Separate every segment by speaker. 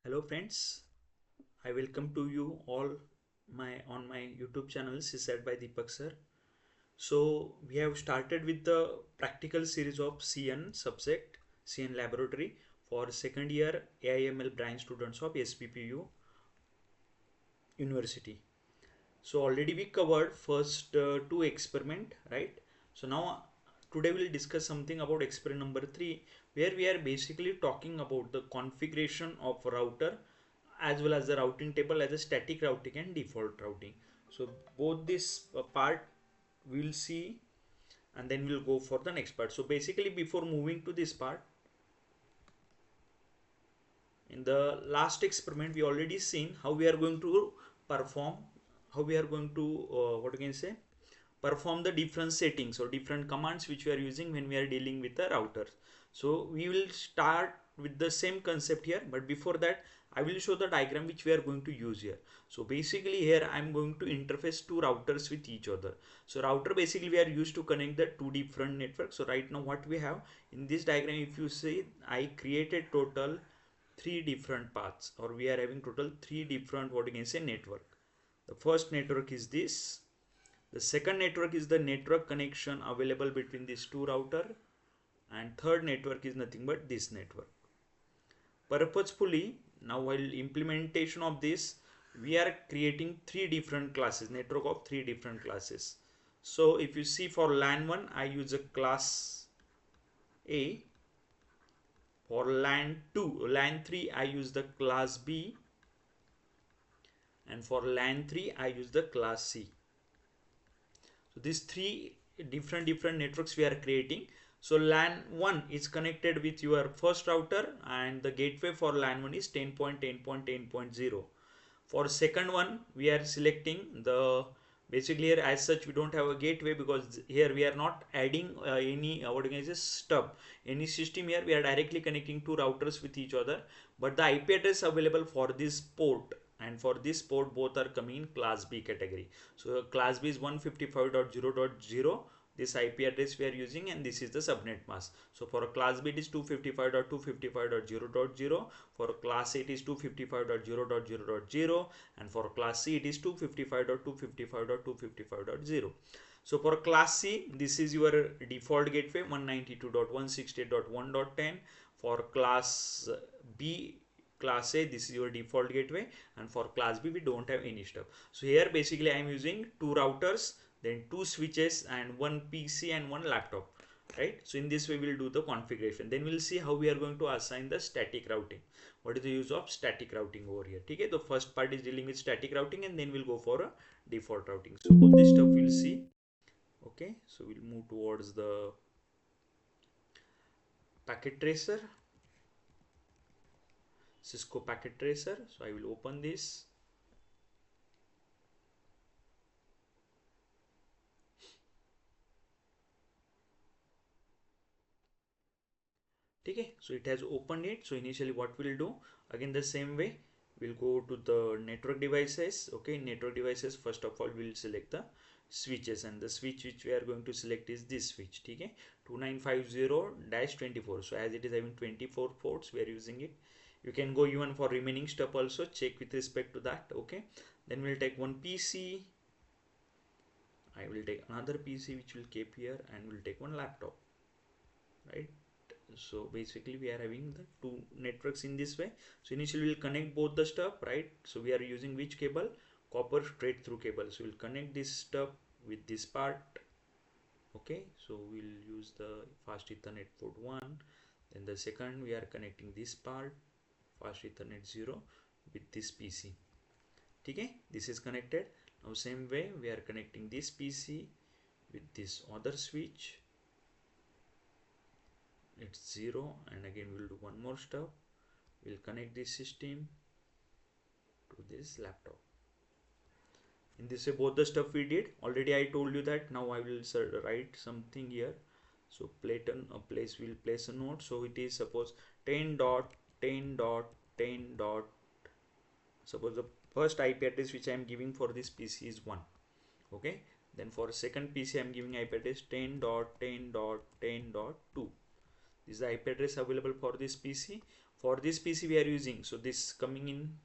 Speaker 1: Hello friends, I welcome to you all my YouTube channel CSAT by Deepak sir. So we have started with the practical series of CN subject, CN laboratory for second year AIML branch students of SPPU University. So already we covered first two experiment, right? So now today we'll discuss something about experiment number 3, where we are basically talking about the configuration of router as well as the routing table as a static routing and default routing. So both this part we'll see, and then we'll go for the next part. So basically before moving to this part, in the last experiment we already seen how we are going to perform, how we are going to what you can say, perform the different settings or different commands which we are using when we are dealing with the router. So we will start with the same concept here, but before that I will show the diagram which we are going to use here. So basically here I am going to interface two routers with each other. So router basically we are used to connect the two different networks. So right now what we have in this diagram, if you see, I created total three different paths, or we are having total three different what you can say network. The first network is this. The second network is the network connection available between these two router, and third network is nothing but this network. Purposefully, now while implementation of this, we are creating three different classes, network of three different classes. So if you see, for LAN 1 I use a class A, for LAN 3 I use the class B, and for LAN 3 I use the class C. So these three different networks we are creating. So LAN 1 is connected with your first router, and the gateway for LAN 1 is 10.10.10.0. For second one we are selecting the, basically here as such we don't have a gateway because here we are not adding any what you can say stub, any system. Here we are directly connecting two routers with each other, but the IP address available for this port and for this port both are coming in class B category. So class B is 155.0.0, this IP address we are using, and this is the subnet mask. So for a class B it is 255.255.0.0, for class A it is 255.0.0.0, and for class C it is 255.255.255.0. So for class C, this is your default gateway 192.168.1.10. For class B, class A, this is your default gateway, and for class B we don't have any stuff. So here basically I am using two routers, then two switches, and one PC and one laptop, right? So in this way we'll do the configuration, then we'll see how we are going to assign the static routing. What is the use of static routing over here? Okay, the first part is dealing with static routing, and then we'll go for a default routing. So all this stuff we'll see. Okay, so we'll move towards the packet tracer, Cisco packet tracer. So I will open this. Okay, so it has opened it. So initially what we'll do, again the same way, we'll go to the network devices. Okay, network devices, first of all we'll select the switches, and the switch which we are going to select is this switch. Okay, 2950-24. So as it is having 24 ports, we are using it. You can go even for remaining stuff also, check with respect to that. Okay, then we'll take one PC. I will take another PC which will keep here, and we'll take one laptop, right? So basically we are having the two networks in this way. So initially we'll connect both the stuff, right? So we are using which cable? Copper straight through cable. So we'll connect this stuff with this part. Okay, so we'll use the fast Ethernet port 1. Then the second we are connecting this part, fast Ethernet 0, with this PC. Okay, this is connected. Now same way we are connecting this PC with this other switch, it's 0, and again we'll do one more step. We'll connect this system to this laptop. In this way both the stuff we did already. I told you that. Now I will write something here. So we'll place a note. So it is suppose 10.10.10. Suppose the first IP address which I am giving for this PC is 1. Okay, then for second PC I am giving IP address 10.10.10.2. This is the IP address available for this PC. For this PC we are using, so this coming in,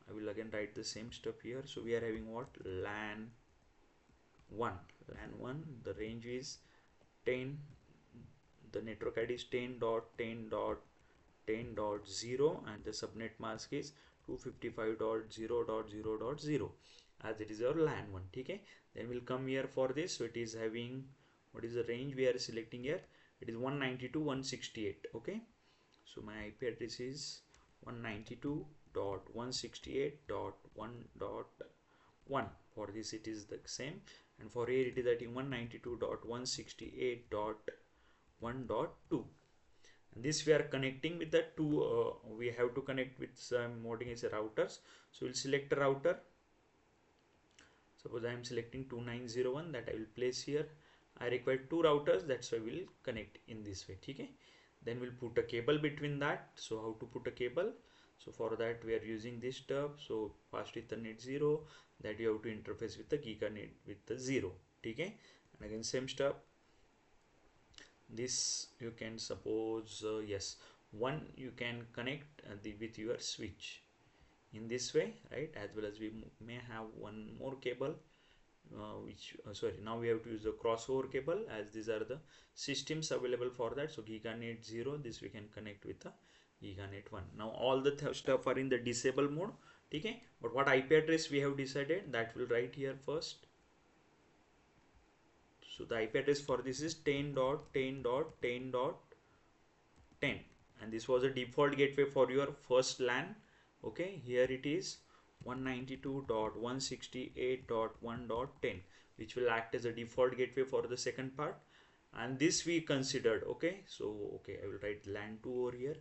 Speaker 1: I will again write the same stuff here. So we are having what? LAN 1. LAN 1, the range is 10, the network ID is 10.10.10.0 and the subnet mask is 255.0.0.0 as it is our LAN 1. Okay, then we'll come here for this. So it is having, what is the range we are selecting here? It is 192.168. okay, so my IP address is 192.168.1.1. for this it is the same, and for here it is at 192.168.1.2. and this we are connecting with the two, we have to connect with some what is routers. So we'll select a router. Suppose I am selecting 2901, that I will place here. I require two routers, that's why we'll connect in this way. Okay, then we'll put a cable between that. So how to put a cable? So for that we are using this stuff. So fast Ethernet 0, that you have to interface with the Giganet with the 0. Okay, and again same stuff. This you can suppose yes, one you can connect with your switch in this way, right? As well as we may have one more cable, sorry, now we have to use the crossover cable, as these are the systems available for that. So Giganet 0, this we can connect with the Giganet 1. Now all the stuff are in the disable mode. Okay, but what IP address we have decided, that will write here first. So the IP address for this is 10.10.10.10, and this was a default gateway for your first LAN. Okay, here it is 192.168.1.10, which will act as a default gateway for the second part, and this we considered. Okay, so okay, I will write LAN 2 over here,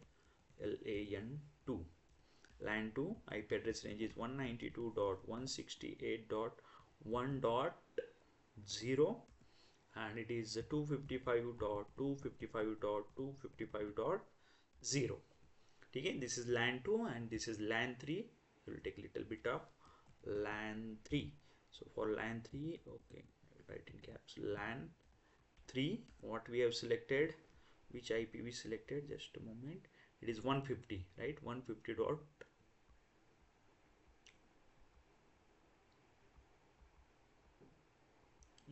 Speaker 1: LAN 2. LAN 2 IP address range is 192.168.1.0, and it is 255.255.255.0. Okay, this is LAN 2 and this is LAN 3. We will take a little bit of LAN 3. So for LAN 3, okay, I will write in caps LAN 3. What we have selected, which IP we selected, just a moment. It is 150, right? 150 dot.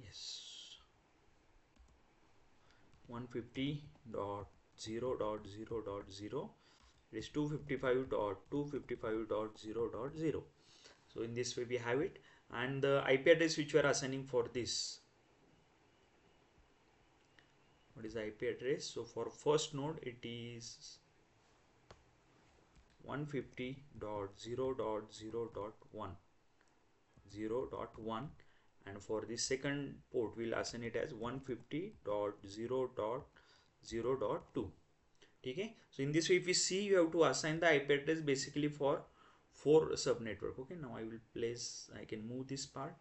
Speaker 1: Yes, 150.0.0.0. It is 255.255.0.0. So in this way we have it, and the IP address which we are assigning for this, what is the IP address? So for first node it is 150.0.0.1 0.1, and for the second port we'll assign it as 150.0.0.2. Okay, so in this way if you see, you have to assign the IP address basically for 4 sub network. Okay, now I will place, I can move this part.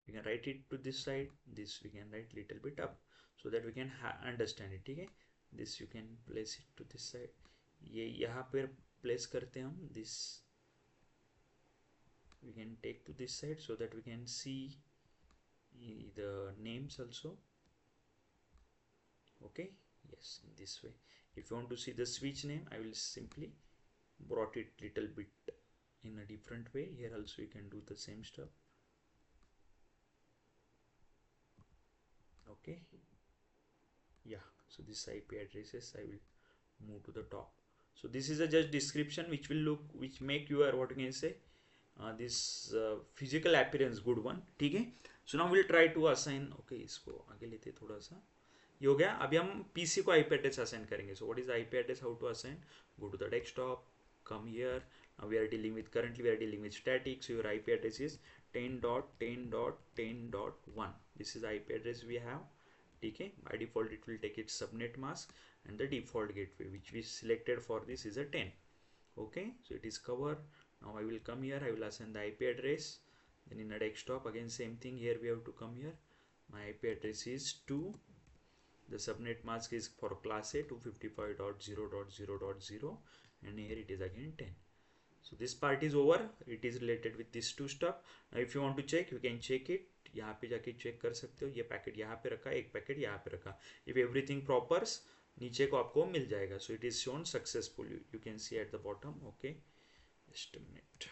Speaker 1: We can write it to this side, this we can write little bit up so that we can understand it. Okay, this you can place it to this side, ये यहाँ पर place करते हम, this we can take to this side so that we can see the names also. Okay, yes, in this way. If you want to see the switch name, I will simply brought it little bit in a different way. Here also you can do the same stuff. Okay, yeah, so this IP addresses I will move to the top. So this is a just description which will look, which make your what you can say this physical appearance good one. ठीक है, so now we'll try to assign. Okay, इसको आगे लेते थोड़ा सा, ये हो गया. अभी हम PC को IP address assign करेंगे. So what is the IP address? How to assign? Go to the desktop, come here. Now we are dealing with, currently we are dealing with static. So your IP address is 10.10.10.1. This is the IP address we have. Okay, by default it will take its subnet mask, and the default gateway which we selected for this is a 10. Okay, so it is covered. Now I will come here, I will assign the IP address. Then in a desktop again same thing, here we have to come here. My IP address is 2. The subnet mask is for class A 255.0.0.0, and here it is again 10. So this part is over. It is related with this two stuff. Now if you want to check, you can check it. यहाँ पे जाके check कर सकते हो. ये packet यहाँ पे रखा, एक पैकेट यहाँ पे रखा. If everything proper, नीचे को आपको मिल जाएगा. So it is shown successful. You can see at the bottom. Okay, just a minute.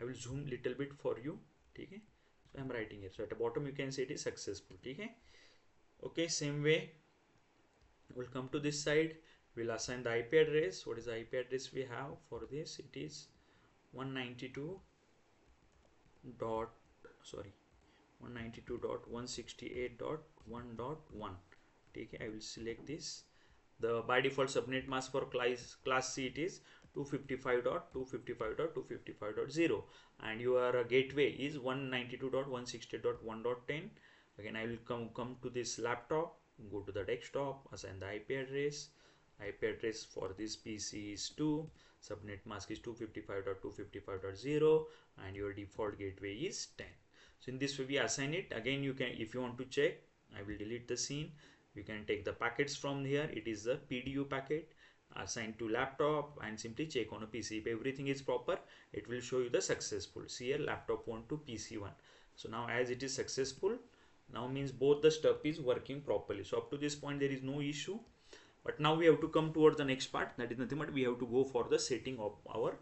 Speaker 1: I will zoom little bit for you. ठीक है. So I am writing here. So at the bottom you can see it is successful. ठीक है. Okay, same way. We'll come to this side. We'll assign the IP address. What is the IP address we have for this? It is 192 dot 192.168.1.1. ठीक है. I will select this. The by default subnet mask for class C it is 255.255.255.0 and your gateway is 192.168.1.10. Again I will come to this laptop, go to the desktop, assign the IP address. IP address for this PC is 2, subnet mask is 255.255.0 and your default gateway is 10. So in this way we assign it. Again you can, if you want to check, I will delete the scene. You can take the packets from here. It is the PDU packet assigned to laptop and simply check on a PC. If everything is proper, it will show you the successful. See here, laptop 1 to PC 1. So now as it is successful, now means both the stuff is working properly. So up to this point there is no issue. But now we have to come towards the next part. That is nothing but we have to go for the setting of our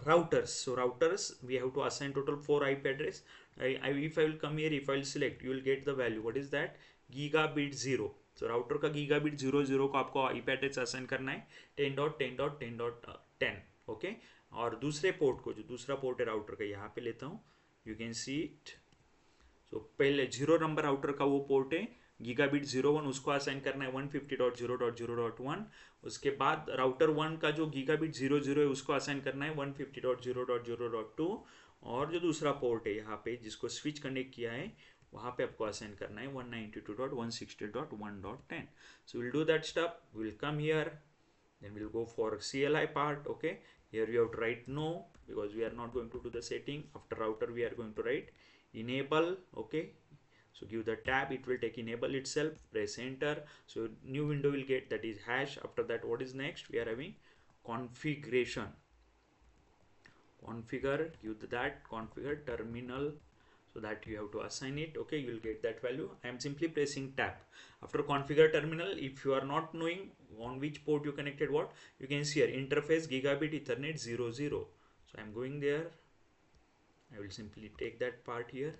Speaker 1: routers. So routers, we have to assign total 4 IP address. If I will come here, if I will select, you will get the value. What is that? Gigabit 0. So router का gigabit 00 को आपको IP address assign करना है 10.10.10.10. Okay. और दूसरे port को, जो दूसरा पोर्ट है राउटर का, यहाँ पे लेता हूँ. You can see it. So पहले 0 नंबर राउटर का वो पोर्ट है गीगाबिट 01, उसको असाइन करना है 150.0.0.1. उसके बाद राउटर 1 का जो गीगाबिट 00 है उसको असाइन करना है 150.0.0.2. और जो दूसरा पोर्ट है यहाँ पे जिसको स्विच कनेक्ट किया है वहाँ पे आपको असाइन करना है 192.168.1.10. So we'll do that stuff. We'll come here, then we'll go for CLI part. Okay, here we have to write no because we are not going to do the setting. After router we are going to write enable. Okay, so give the tab, it will take enable itself, press enter. So new window will get, that is hash. After that what is next? We are having configuration. Configure, give that configure terminal. So that you have to assign it. Okay, you will get that value. I am simply pressing tab. After configure terminal, if you are not knowing on which port you connected what, you can see here interface gigabit ethernet 00. So I am going there. I will simply take that part here.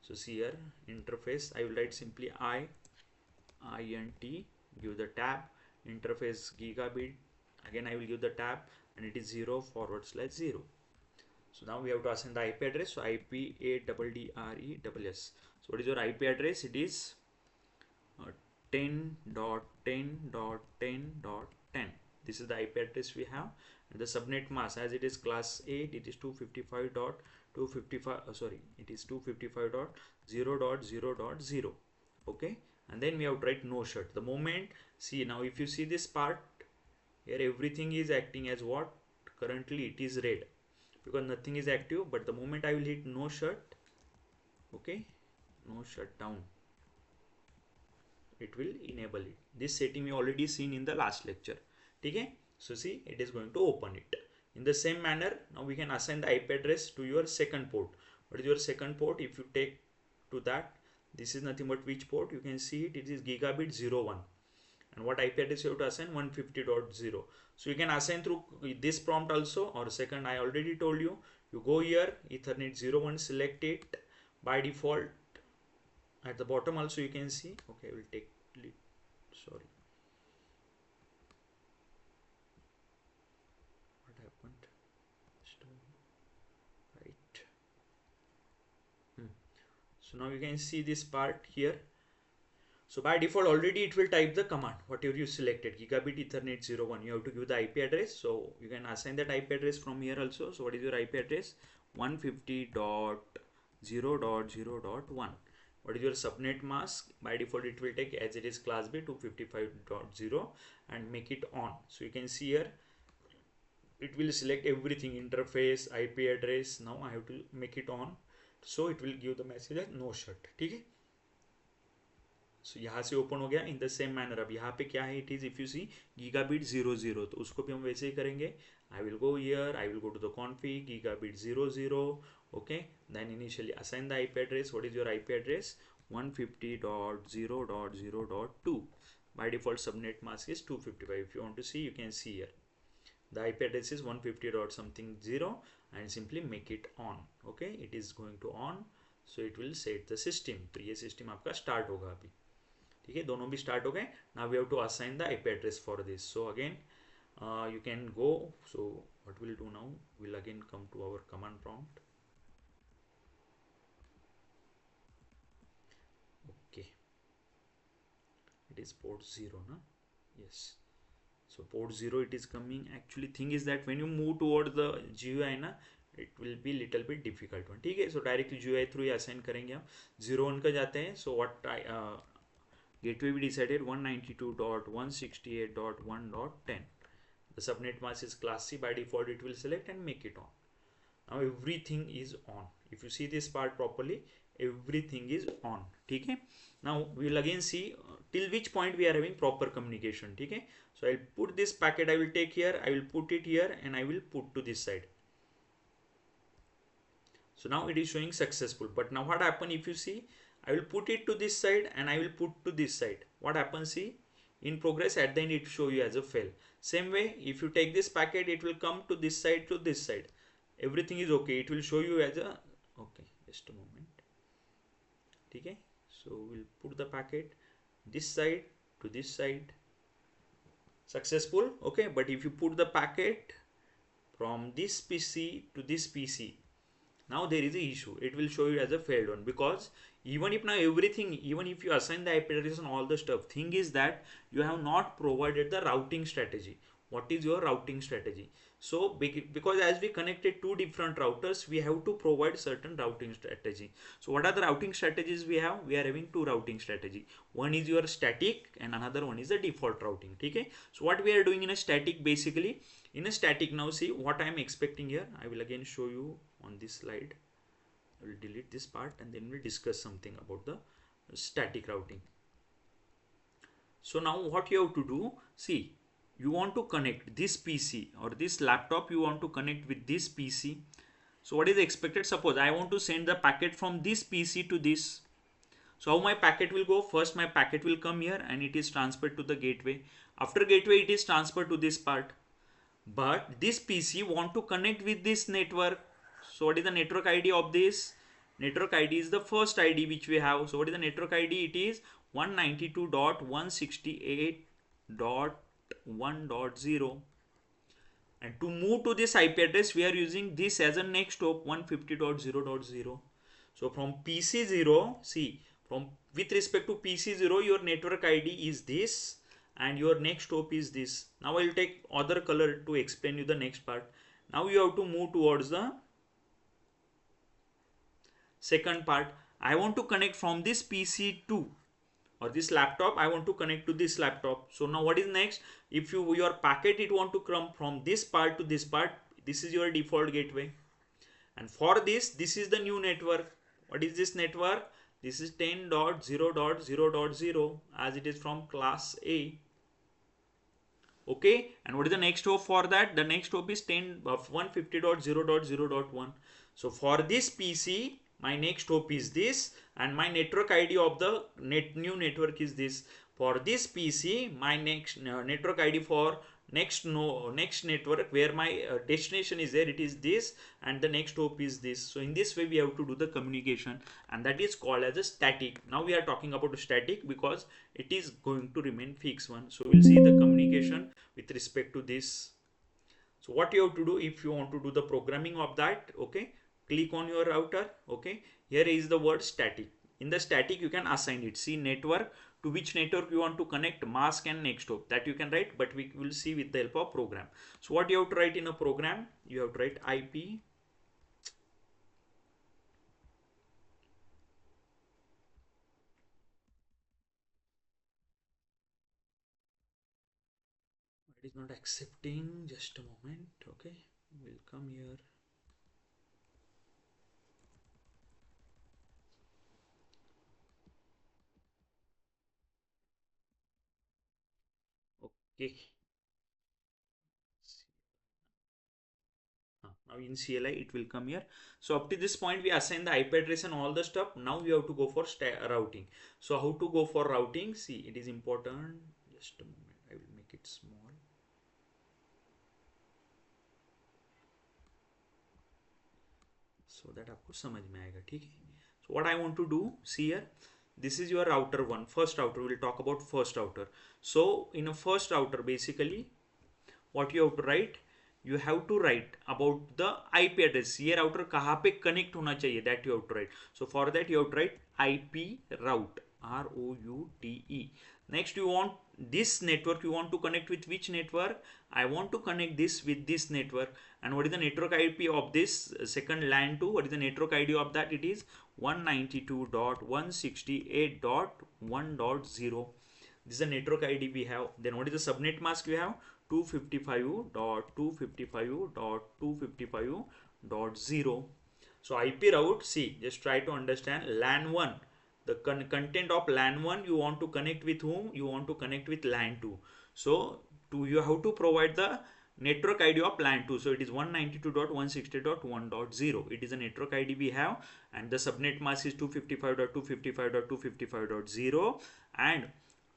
Speaker 1: So see here interface, I will write simply int, give the tab, interface gigabit, again I will give the tab, and it is 0/0. So now we have to assign the IP address. So IP address. So what is your IP address? It is 10.10.10.10. This is the IP address we have. And the subnet mask, as it is class 8, it is 255.255. It is 255.0.0.0. Okay, and then we have to write no shut. The moment, see now, if you see this part here, everything is acting as what? Currently it is red, because nothing is active. But the moment I will hit no shut, okay, no shutdown, it will enable it. This setting we already seen in the last lecture. Okay, so see, it is going to open it. In the same manner, now we can assign the IP address to your second port. What is your second port? If you take to that, this is nothing but which port? You can see it is gigabit 01. And what IP address you have to assign? 150.0. So you can assign through this prompt also, or second, I already told you. You go here, Ethernet 01, select it. By default, at the bottom also you can see. Okay, I will take, sorry. What happened? Right. So now you can see this part here. So by default already it will type the command whatever you selected, gigabit ethernet 01. You have to give the IP address, so you can assign that IP address from here also. So what is your IP address? 150.0.0.1. What is your subnet mask? By default it will take, as it is class B, 255.0, and make it on. So you can see here it will select everything, interface, IP address. Now I have to make it on, so it will give the message as no shut. Okay. सो यहाँ से open हो गया in the same manner. अब यहाँ पे क्या है, it is if you see gigabit 00, तो उसको भी हम वैसे ही करेंगे. I will go here, I will go to the config gigabit 00. Okay, then initially assign the IP address. What is your IP address? 150.0.0.2. by default subnet mask is 255. If you want to see, you can see here the IP address is 150 dot something 0, and simply make it on. Okay, it is going to on, so it will set the system. तो ये system आपका start होगा अभी. ठीक है, दोनों भी start हो गए. Now we have to assign the IP address for this. So again you can go. So what we'll do now, we'll again come to our command prompt. Okay, it is port 0 na? Yes. So port 0 it is coming. Actually thing is that when you move toward the GUI ना, it will be little bit difficult one. ठीक है, so directly GUI through ही assign करेंगे हम. 01 का जाते हैं. So what gateway we decided 192.168.1.10. the subnet mask is class C. By default it will select and make it on. Now everything is on. If you see this part properly, everything is on. ठीक है, now we will again see till which point we are having proper communication. ठीक है, so I'll put this packet, I will take here, I will put it here, and I will put to this side. So now it is showing successful. But now what happen, if you see, I will put it to this side and I will put to this side. What happens, see, in progress, at the end it will show you as a fail. Same way, if you take this packet, it will come to this side, to this side. Everything is okay, it will show you as a, okay, just a moment. Okay, so we'll put the packet this side to this side, successful. Okay, but if you put the packet from this PC to this PC, now there is a issue. It will show you as a failed one, because even if now everything, even if you assign the IP address and all the stuff, thing is that you have not provided the routing strategy. What is your routing strategy? So because as we connected two different routers, we have to provide certain routing strategy. So what are the routing strategies we have? We are having two routing strategy. One is your static and another one is the default routing. Okay, so what we are doing in a static, basically in a static, now see what I am expecting here. I will again show you on this slide. I will delete this part and then we'll discuss something about the static routing. So now what you have to do, see, you want to connect this PC or this laptop, you want to connect with this PC. So what is expected? Suppose I want to send the packet from this PC to this. So how my packet will go? First my packet will come here and it is transferred to the gateway. After gateway it is transferred to this part. But this PC want to connect with this network. So what is the network ID of this? Network ID is the first ID which we have. So what is the network ID? It is 192.168.1.0. And to move to this IP address, we are using this as a next hop, 150.0.0. So from PC0, see, from with respect to PC0, your network ID is this and your next hop is this. Now I will take other color to explain you the next part. Now you have to move towards the second part. I want to connect from this PC2 or this laptop, I want to connect to this laptop. So now what is next? If your packet, it want to come from this part to this part, this is your default gateway. And for this is the new network. What is this network? This is 10.0.0.0 as it is from class A. Okay, and what is the next hop for that? The next hop is 150.0.0.1. So for this PC, my next hop is this, and my network ID of the new network is this. For this PC, my next network ID for next network where my destination is there, it is this, and the next hop is this. So in this way we have to do the communication, and that is called as a static. Now we are talking about a static because it is going to remain fixed one. So we'll see the communication with respect to this. So what you have to do if you want to do the programming of that, okay, click on your router. Okay, here is the word static. In the static you can assign it. See, network, to which network you want to connect, mask and next hop, that you can write, but we will see with the help of program. So what you have to write in a program, you have to write IP it is not accepting, just a moment. Okay, we'll come here. Okay. Now in CLI it will come here. So up to this point we assign the IP address and all the stuff. Now we have to go for routing. So how to go for routing? See, it is important. Just a moment, I will make it small. So that आपको समझ में आएगा, ठीक है? So what I want to do, see here, this is your router one, first router. We'll talk about first router. So in a first router, basically what you have to write, you have to write about the IP address. ये router कहाँ पे connect होना चाहिए, that you have to write. So for that you have to write IP route, ROUTE. Next you want this network, you want to connect with which network? I want to connect this with this network. And what is the network IP of this second LAN 2? What is the network ID of that? It is 192.168.1.0. This is the network ID we have. Then what is the subnet mask we have? 255.255.255.0. So IP route, see, just try to understand. LAN 1, the content of LAN 1, you want to connect with whom? You want to connect with LAN 2. So you have to provide the network ID of LAN 2. So it is 192.168.1.0. It is a network ID we have, and the subnet mask is 255.255.255.0. And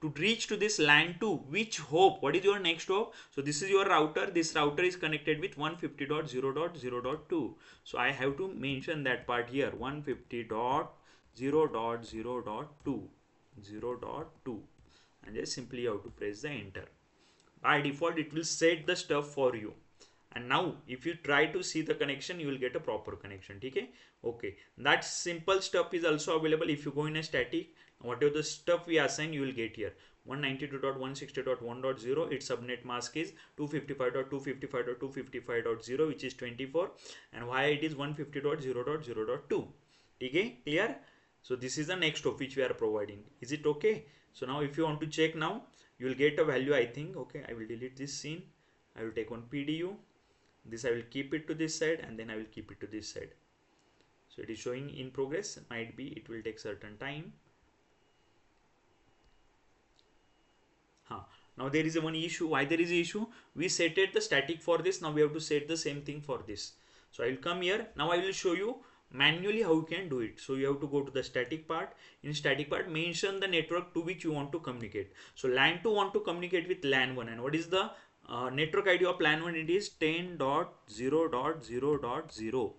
Speaker 1: to reach to this LAN 2, which hop? What is your next hop? So this is your router. This router is connected with 150.0.0.2. So I have to mention that part here, 150.0.0.2, 0.2, and just simply you have to press the enter. By default it will set the stuff for you. And now if you try to see the connection, you will get a proper connection. Okay, okay, that simple stuff is also available. If you go in a static, whatever the stuff we assign, you will get here. 192.168.1.0, its subnet mask is 255.255.255.0, which is 24, and why it is 150.0.0.2. okay, clear? So this is the next of which we are providing. Is it okay? So now if you want to check, now you will get a value, I think. Okay, I will delete this scene. I will take on PDU. This I will keep it to this side, and then I will keep it to this side. So it is showing in progress. Might be it will take certain time. Now there is one issue. Why there is an issue? We set it the static for this. Now we have to set the same thing for this. So I will come here. Now I will show you manually how you can do it. So you have to go to the static part. In static part, mention the network to which you want to communicate. So LAN 2 want to communicate with LAN 1, and what is the network ID of LAN 1? It is 10.0.0.0.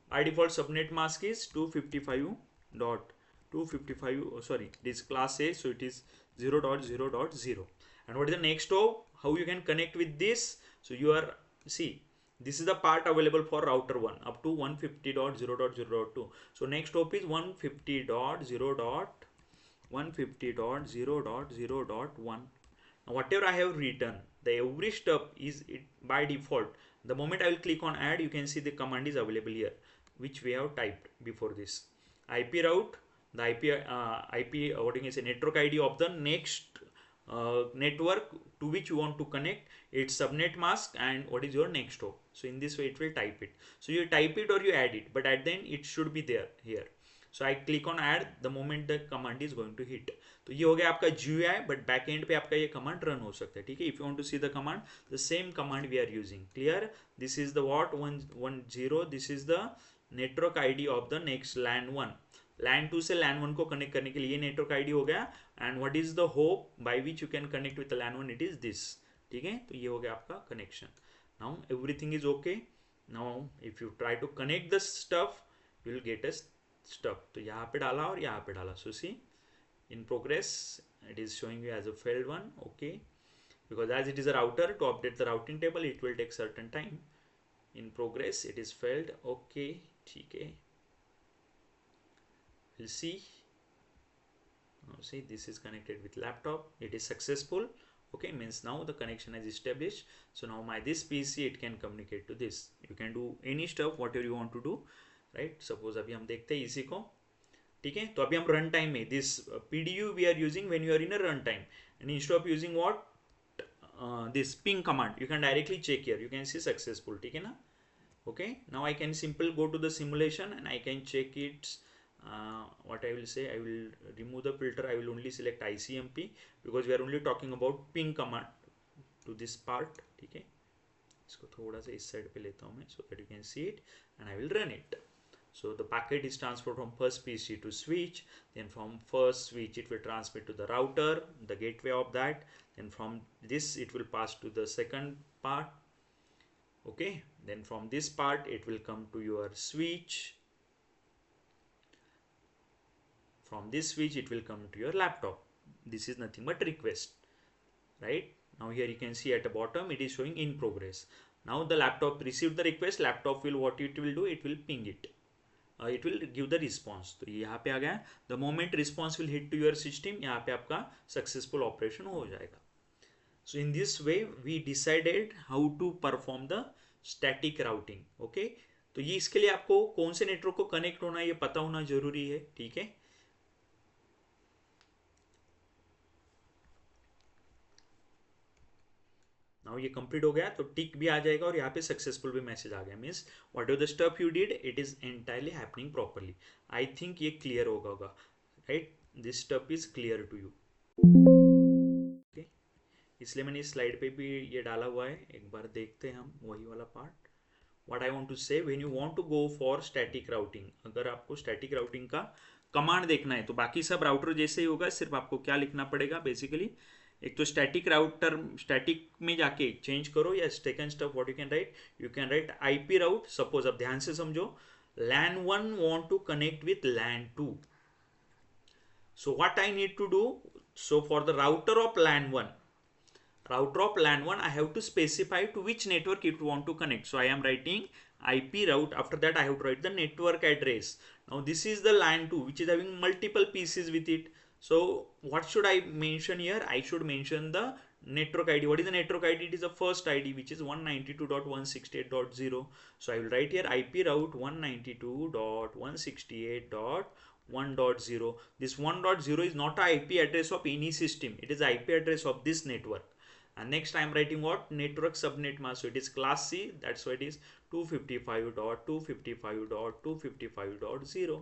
Speaker 1: By default subnet mask is 255.255. Sorry, this class A, so it is 0.0.0. And what is the next hop? How you can connect with this? So you are, see, this is the part available for router 1 up to 150.0.0.2. So next hop is 150.0.150.0.0.1. Now whatever I have written, the every step is it by default. The moment I will click on add, you can see the command is available here, which we have typed before this. IP route, the IP what you can say, network ID of the next network to which you want to connect, its subnet mask, and what is your next hop. So in this way it will type it. So you type it or you add it, but at the end it should be there here. So I click on add the moment the command is going to hit. तो ये हो गया आपका GUI, but back end पे आपका ये command run हो सकता है, ठीक है? If you want to see the command, the same command we are using. Clear? This is the what 110. This is the network ID of the next LAN 1. LAN 2 से LAN 1 को connect करने के लिए ये network ID हो गया. And what is the hop by which you can connect with the LAN 1? It is this. ठीक है? तो ये हो गया आपका connection. Now everything is okay. Now if you try to connect the stuff, you will get a stuff. तो यहाँ पे डाला और यहाँ पे डाला. So see, in progress, it is showing you as a failed one. Okay, because as it is a router, to update the routing table it will take certain time. In progress, it is failed. Okay, ठीक है. We'll see. Now see, this is connected with laptop. It is successful. Okay, means now the connection is established. So now my this PC, it can communicate to this. You can do any stuff whatever you want to do, right? Suppose अभी हम देखते हैं इसी को, ठीक है? तो अभी हम रन टाइम में this PDU we are using when you are in a run time, and instead of using what this ping command, you can directly check here. You can see successful, ठीक है ना? Okay, now I can simply go to the simulation and I can check it. What I will say, I will remove the filter. I will only select ICMP because we are only talking about ping command. to this part. ठीक है, इसको थोड़ा सा इस side पे लेता हूँ मैं, so that you can see it, and I will run it. So the packet is transferred from first PC to switch, then from first switch it will transmit to the router, the gateway of that, then from this it will pass to the second part. Okay, then from this part it will come to your switch. From this switch it will come to your laptop. This is nothing but request, right? Now here you can see at the bottom it is showing in progress. Now the laptop received the request, laptop will, what it will do, it will ping it, it will give the response. तो यहाँ पे आ गया, the moment response will hit to your system, यहाँ पे आपका successful operation हो जाएगा. So in this way we decided how to perform the static routing. Okay, तो ये इसके लिए आपको कौन से नेटवर्क को कनेक्ट होना है ये पता होना जरूरी है. ठीक है, नाउ ये कंप्लीट हो गया तो टिक भी आ जाएगा और यहाँ पे सक्सेसफुल भी मैसेज आ गया. Means what are the stuff you did, it is entirely happening properly. I think ये क्लियर होगा, right? This stuff is clear to you. Okay, इसलिए मैंने इस स्लाइड पे भी ये डाला हुआ है. एक बार देखते हैं हम वही वाला part. What I want to say, when you want to go for static routing, अगर आपको स्टैटिक राउटिंग का कमांड देखना है तो बाकी सब राउटर जैसे ही होगा, सिर्फ आपको क्या लिखना पड़ेगा बेसिकली, एक तो स्टैटिक राउटर, स्टैटिक में जाके चेंज करो, या second step what you can write IP route. Suppose अब ध्यान से समझो, LAN 1 want to connect with LAN 2. So what I need to do, so for the router of LAN 1, I have to specify to which network it want to connect. So I am writing IP route. After that I have to write the network address. Now this is the LAN 2 which is having multiple pieces with it. So what should I mention here? I should mention the network ID. What is the network ID? It is the first ID which is 192.168.0. So I will write here IP route 192.168.1.0. This 1.0 is not an IP address of any system. It is IP address of this network. And next I am writing what? Network subnet mask. So it is class C. That's why it is 255.255.255.0.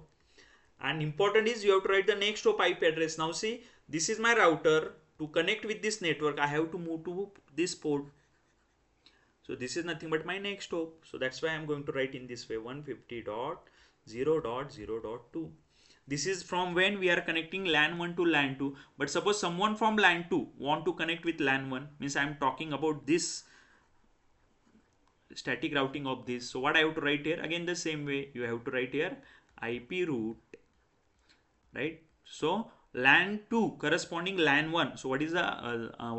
Speaker 1: And important is you have to write the next hop IP address. Now see, this is my router. To connect with this network, I have to move to this port. So this is nothing but my next hop. So that's why I am going to write in this way 150.0.0.2. This is from when we are connecting LAN 1 to LAN 2. But suppose someone from LAN 2 want to connect with LAN 1, means I am talking about this static routing of this. So what I have to write here? Again the same way, you have to write here IP route, right? So LAN 2 corresponding LAN 1. So what is the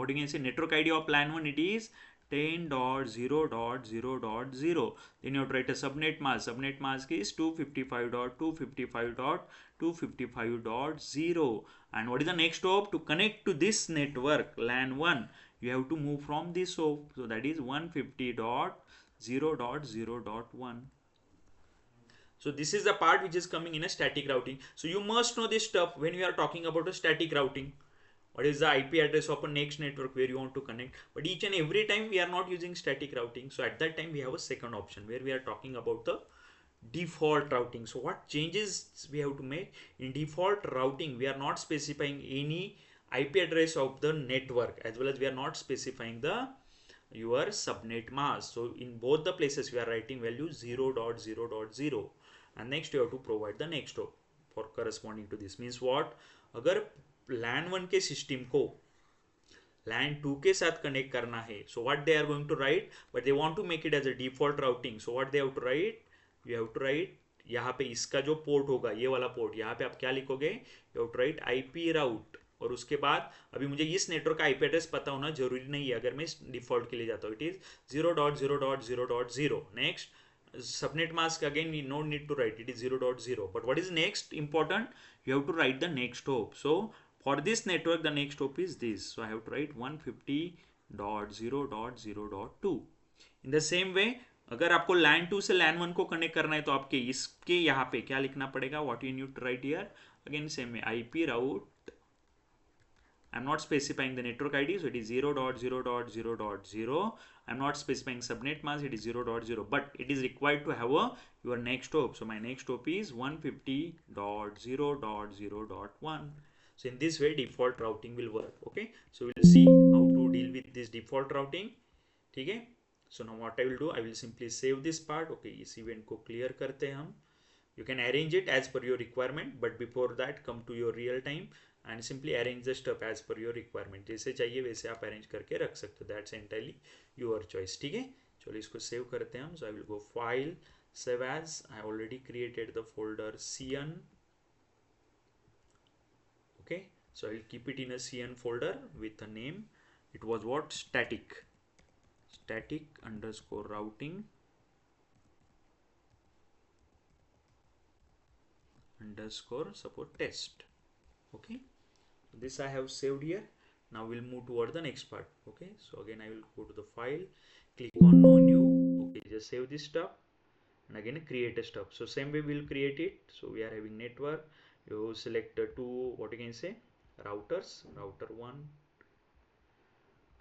Speaker 1: what you can say network ID of LAN 1? It is 10.0.0.0. Then you have to write a subnet mask. Subnet mask is 255.255.255.0. And what is the next hop? To connect to this network LAN 1, you have to move from this hop. So that is 150.0.0.1. So this is the part which is coming in a static routing. So you must know this stuff when we are talking about a static routing. What is the IP address of a next network where you want to connect? But each and every time we are not using static routing. So at that time we have a second option where we are talking about the default routing. So what changes we have to make? In default routing, we are not specifying any IP address of the network, as well as we are not specifying the your subnet mask. So in both the places we are writing value 0.0.0, and next you have to provide the next hop for corresponding to this. Means what? अगर LAN 1 के system को LAN 2 के साथ connect करना है, so what they are going to write, but they want to make it as a default routing. So what they have to write? You have to write यहाँ पे इसका जो पोर्ट होगा, ये वाला पोर्ट, यहाँ पे आप क्या लिखोगे? You have to write IP route. और उसके बाद अभी मुझे इस नेटवर्क का IP एड्रेस पता होना जरूरी नहीं है अगर मैं डिफॉल्ट के लिए जाता हूँ. It is 0.0.0.0. Next subnet mask, again we no need to write, it is 0.0. But what is next important? You have to write the next hop. So for this network the next hop is this. So I have to write 150.0.0.2. in the same way अगर आपको LAN 2 से LAN 1 को connect करना है तो आपके इसके यहाँ पे क्या लिखना पड़ेगा? What you need to write here? Again same way, IP route. I'm not specifying the network ID, so it is 0.0.0.0. I'm not specifying subnet mask, it is 0.0, but it is required to have your next hop. So my next hop is 150.0.0.1. So in this way default routing will work. Okay, so we'll see how to deal with this default routing. ठीक है. So now what I will do, I will simply save this part. Okay, इस event को clear करते हैं हम. You can arrange it as per your requirement, but before that come to your real time and simply arrange the stuff as per your requirement. जैसे चाहिए वैसे आप arrange करके रख सकते हो. That's entirely your choice. ठीक है. चलो इसको सेव करते हैं हम. So I will go file, save as. I already created the folder cn. Okay, so I'll keep it in a cn folder with a name. It was what? Static underscore routing underscore support test. Okay, so this I have saved here. Now we'll move toward the next part. Okay, so again I will go to the file, click on no new. Okay, just save this stuff and again create a stub. So same way we'll create it. So we are having network. You select two, what you can say, routers, router 1,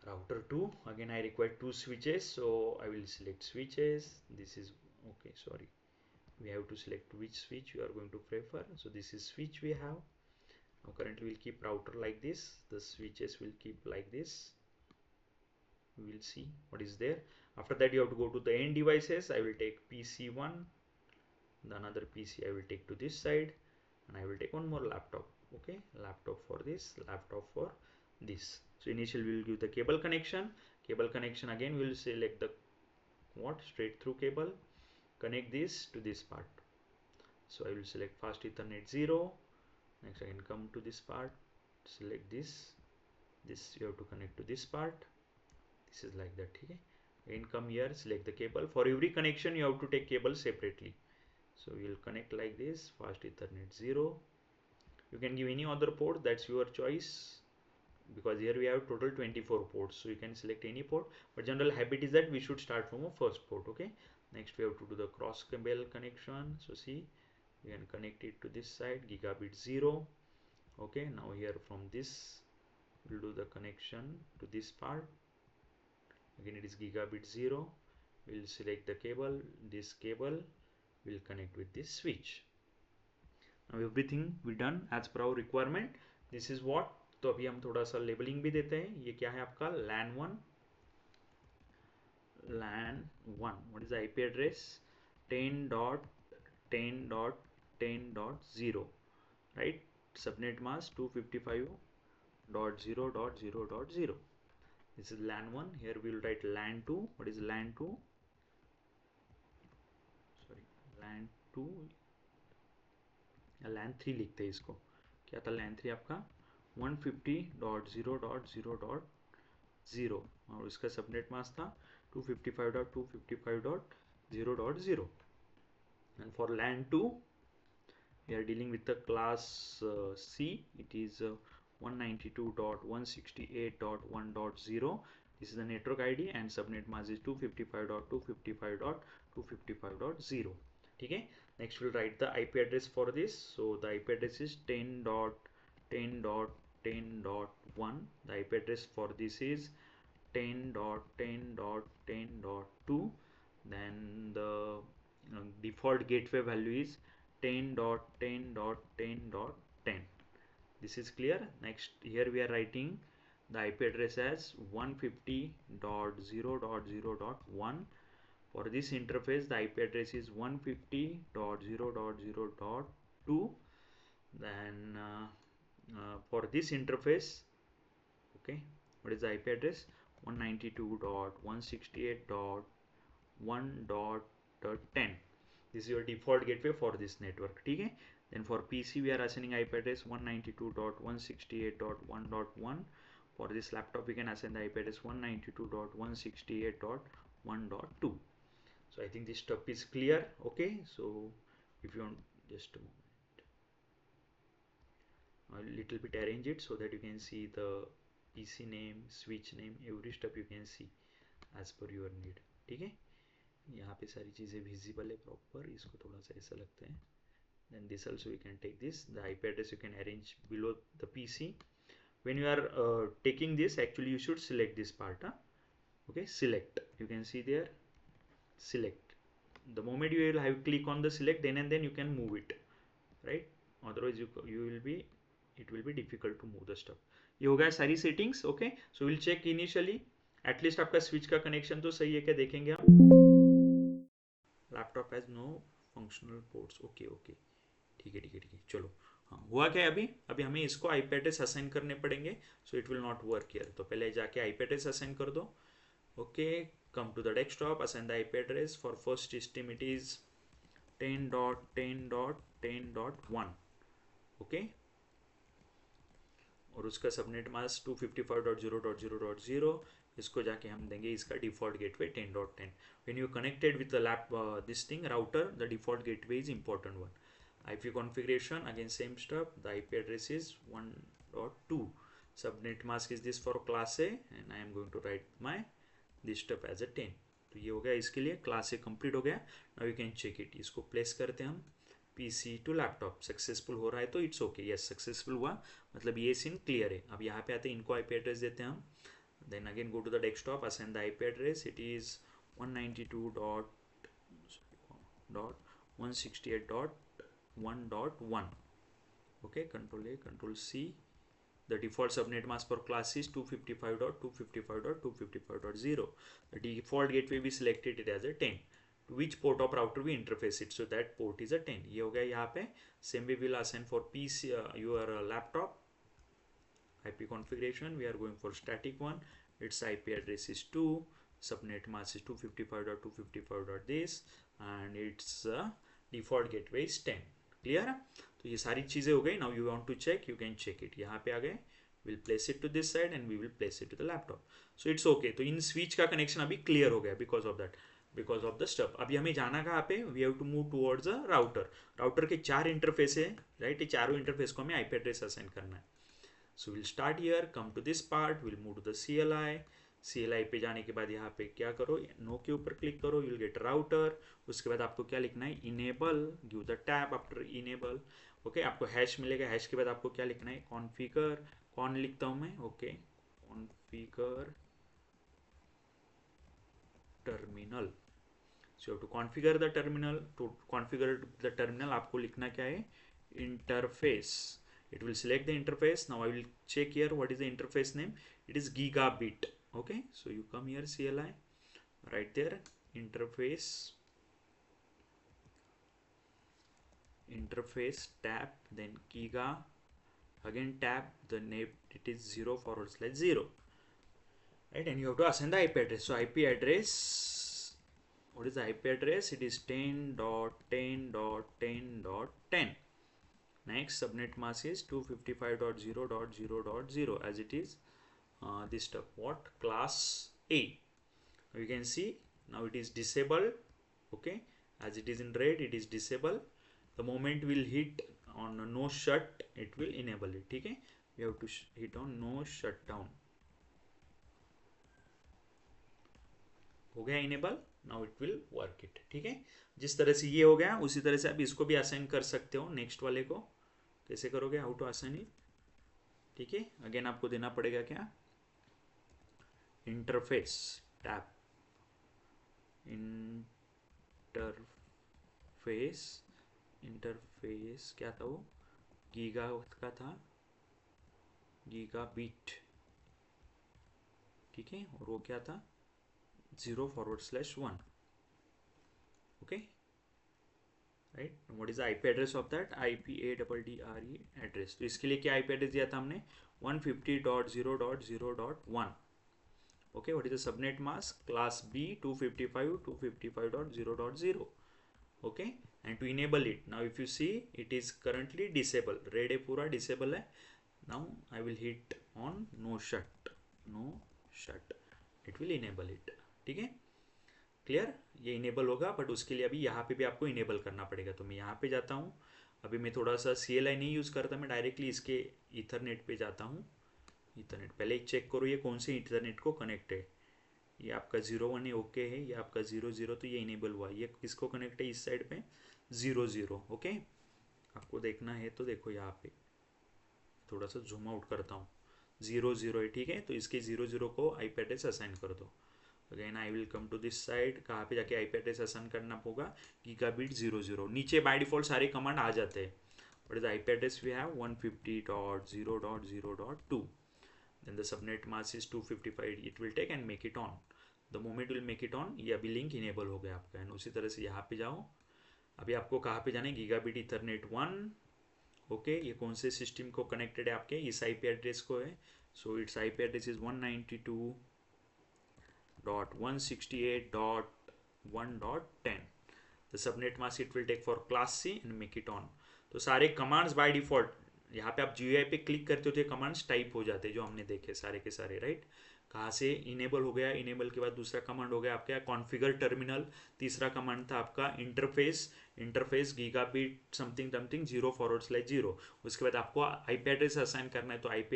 Speaker 1: router 2. Again I require two switches, so I will select switches. This is okay, sorry, we have to select which switch you are going to prefer. So this is switch we have. Now currently we'll keep router like this, the switches will keep like this. We will see what is there. After that you have to go to the end devices. I will take PC1, the another PC I will take to this side, and I will take one more laptop. Okay, laptop for this, laptop for this. So initially we will give the cable connection. Cable connection, again we will select the what, straight through cable, connect this to this part. So I will select fast Ethernet 0. Next again come to this part, select this you have to connect to this part. This is like that. Okay, again come here, select the cable. For every connection you have to take cable separately. So we will connect like this, fast Ethernet 0. You can give any other port, that's your choice, because here we have total 24 ports, so you can select any port, but general habit is that we should start from a first port. Okay, next we have to do the cross cable connection. So see, we can connect it to this side, gigabit 0. Okay, now here from this we'll do the connection to this part. Again it is gigabit 0. We'll select the cable, this cable will connect with this switch. Now everything we done as per our requirement. This is what. तो अभी हम थोड़ा सा labelling भी देते हैं. ये क्या है आपका LAN 1. What is the IP address? 10.10.10.0, right? Subnet mask 255.0.0.0. This is LAN 1. Here we will write LAN 2. What is LAN 2? Sorry, LAN 2 या LAN 3 लिखते हैं इसको. क्या था LAN 3 आपका? 150.0.0.0 और इसका सबनेट मास्क था 255.255.0.0. and for LAN 2 we are dealing with the class C. It is 192.168.1.0. this is the network ID and subnet mask is 255.255.255.0. ठीक है. Next we'll write the IP address for this. So the IP address is 10.10.10.1. the IP address for this is 10.10.10.2. then the default gateway value is 10.10.10.10. this is clear. Next here we are writing the IP address as 150.0.0.1. for this interface the IP address is 150.0.0.2. then for this interface, okay, what is the IP address? 192.168.1.10. this is your default gateway for this network. ठीक है. then for PC we are assigning IP address 192.168.1.1. for this laptop we can assign the IP address 192.168.1.2. so I think this stuff is clear. Okay, so if you want, just a moment, a little bit arrange it so that you can see the PC name, switch name, every step you can see as per your need. ठीक है. यहाँ पे सारी चीज़ें visible है proper, इसको थोड़ा सा ऐसा लगता है. then this also you can take this, the IP address you can arrange below the PC. when you are taking this, actually you should select this part. Okay, select, you can see there, select. the moment you will have click on the select, then and then you can move it, right? otherwise you will be it will be difficult to move the stuff. ये हो गया सारी settings. Okay, so we'll check initially. At least आपका switch का connection तो सही है क्या देखेंगे हम. Laptop has no functional ports. Okay, okay. ठीक है ठीक है ठीक है, चलो. हाँ, हुआ क्या है अभी हमें इसको IP एड्रेस असाइन करने पड़ेंगे. So it will not work here. तो पहले जाके IP एड्रेस असाइन कर दो. Okay, come to the desktop, assign the IP address. For first system it is 10.10.10.1. Okay, और उसका सबनेट मास्क 255.0.0.0. इसको जाके हम देंगे इसका default gateway 10.10. When you connected with the lap this thing router, the default gateway is important one. IP configuration, again same stuff. The IP address is 1.2. Subnet mask is this for class A, and I am going to write my this stuff as a 10. तो ये हो गया इसके लिए. Class A complete हो गया. Now you can check it. इसको place करते हैं हम. PC टू लैपटॉप सक्सेसफुल हो रहा है तो इट्स ओके. यस, सक्सेसफुल हुआ, मतलब ये सीन क्लियर है. अब यहाँ पे आते हैं, इनको IP एड्रेस देते हैं हम. Then again go to the desktop, assign the IP address. It is 192.168.1.1. okay, control A, control C. The default subnet mask for class is 255.255.255.0. The default gateway we selected it as a 10. To which port of router we interface it, so that port is a 10. ये हो गया यहाँ पे. Same way we'll assign for PC your laptop. IP configuration, we are going for static one. Its IP address is 2. Subnet mask is 255.255.this, and its default gateway is 10. Clear है. तो ये सारी चीज़ें हो गई. Now you want to check, you can check it. यहाँ पे आ गए. Will place it to this side and we will place it to the laptop. So it's okay. तो इन स्विच का कनेक्शन अभी क्लियर हो गया because of that, because of the stuff. अभी हमें जाना कहाँ पे, we have to move towards a router. Router के 4 इंटरफेस है, राइट. ये चारों इंटरफेस को हमें IP एड्रेस असाइन करना है. So will start here, come to this part, will move to the CLI पे जाने के बाद यहाँ पे क्या करो, नो के ऊपर क्लिक करो, यू विल गेट राउटर. उसके बाद आपको क्या लिखना है, enable. Give the tab after enable. Okay, आपको हैश मिलेगा. हैश के बाद आपको क्या लिखना है, कॉन्फ़िगर. कौन लिखता हूँ मैं, okay, configure terminal. So you have to configure the terminal. To configure the terminal आपको लिखना क्या है, interface. It will select the interface. Now I will check here what is the interface name. It is gigabit. Okay, so you come here, CLI, right there, interface tab, then giga, again tab, the name it is 0/0, right. And you have to assign the IP address. So IP address, what is the IP address, it is 10.10.10.10. Next, subnet mask is 255.0.0.0 as it is this stuff. What, class A. Now you can see now it is disabled. Okay, as it is in red, it is disabled. The moment we'll hit on no shut, it will enable it. ठीक है, we have to hit on no shutdown. हो गया enable. Now it will work it. ठीक है, जिस तरह से ये हो गया उसी तरह से आप इसको भी असाइन कर सकते हो. नेक्स्ट वाले को कैसे करोगे, हाउ टू असाइन इट. ठीक है, अगेन आपको देना पड़ेगा क्या, इंटरफेस टैब, इंटरफेस क्या था वो, गीगा का था, गीगाबिट. ठीक है, और वो क्या था, 0/1. Okay, right. What is the IP address of that, IPADDRE address. तो इसके लिए क्या IP एड्रेस दिया था हमने, 150.0.0.1. okay, what is the subnet mask, class B 255.255.0.0. okay, and to enable it, now if you see it is currently disabled, red है पूरा disable है. now I will hit on no shut, it will enable it. ठीक है, clear. ये enable होगा, but उसके लिए अभी यहाँ पे भी आपको इनेबल करना पड़ेगा. तो मैं यहाँ पे जाता हूँ. अभी मैं थोड़ा सा CLI नहीं यूज़ करता, मैं डायरेक्टली इसके ईथरनेट पे जाता हूँ. ईथरनेट पहले चेक करो ये कौन से ईथरनेट को कनेक्ट है. ये आपका 01 है, ओके है. ये आपका 00, तो ये इनेबल हुआ. ये किसको कनेक्ट है, इस साइड पे 00. ओके, आपको देखना है तो देखो यहाँ पे थोड़ा सा जूम आउट करता हूँ. 00 है, ठीक है. तो इसके 00 को IP एड्रेस असाइन कर दो. Again I will come to this side. कहाँ पे जाके IP एड्रेस असाइन करना होगा, गीगाबिट 00. नीचे बाय डिफॉल्ट सारे कमांड आ जाते हैं, what is the IP address we have? 150.0.0.2. then the subnet mask is 255. it will take and make it on. the moment will make it on, ये अभी link enable हो गया आपका। And उसी तरह से यहाँ पे जाओ, अभी आपको कहाँ पे जाना है? Gigabit Ethernet 1। ओके, ये कौन से सिस्टम को कनेक्टेड है आपके? इस IP एड्रेस को है। So it's IP address is 192.168.1.10. the subnet mask it will take for class C and make it on. तो सारे कमांड्स बाय डिफॉल्ट यहाँ पे आप GUI पे क्लिक करते हो तो ये कमांड्स टाइप हो जाते हैं जो हमने देखे सारे के सारे, राइट। कहाँ से इनेबल हो गया? इनेबल के बाद दूसरा कमांड हो गया आपका कॉन्फ़िगर टर्मिनल। तीसरा कमांड था आपका इंटरफेस गीगाबिट समथिंग समथिंग 0/0। उसके बाद आपको IP एड्रेस असाइन करना है, तो IP